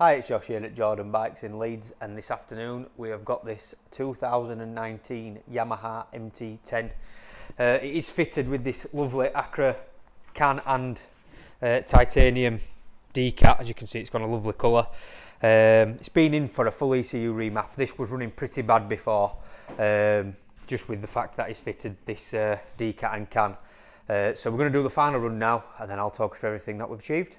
Hi, it's Josh here at Jordanbikes in Leeds, and this afternoon we have got this 2019 Yamaha MT10. It is fitted with this lovely Acra can and titanium decat. As you can see, it's got a lovely colour. It's been in for a full ECU remap. This was running pretty bad before, just with the fact that it's fitted this decat and can. So we're going to do the final run now, and then I'll talk through everything that we've achieved.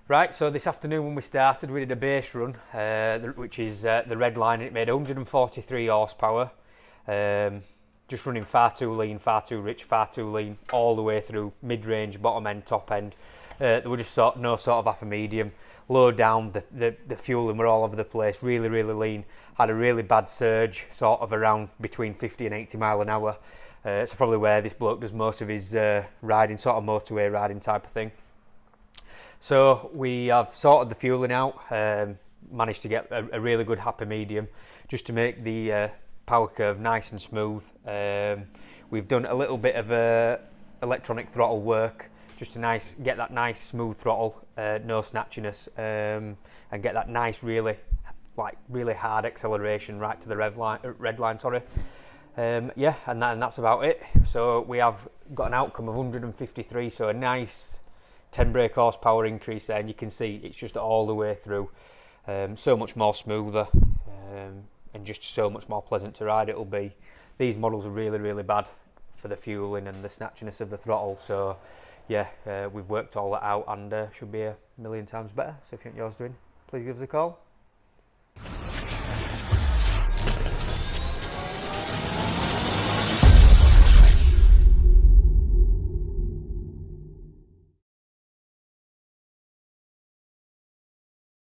Right, so this afternoon when we started, we did a base run, which is the red line. It made 143 horsepower, just running far too lean, far too rich, far too lean, all the way through mid-range, bottom end, top end. There were just no sort of upper medium. Low down, the fueling were all over the place, really lean. Had a really bad surge, sort of around between 50 and 80 mile an hour. It's probably where this bloke does most of his riding, sort of motorway riding type of thing. So we have sorted the fueling out, managed to get a really good happy medium just to make the power curve nice and smooth. We've done a little bit of electronic throttle work just to get that nice smooth throttle, no snatchiness, and get that nice really hard acceleration right to the red line. Yeah, and that's about it. So we have got an outcome of 153, so a nice 10 brake horsepower increase there, and you can see it's just all the way through, so much more smoother, and just so much more pleasant to ride it'll be. These models are really bad for the fueling and the snatchiness of the throttle, so yeah, we've worked all that out, and should be a million times better. So if you want yours doing, please give us a call.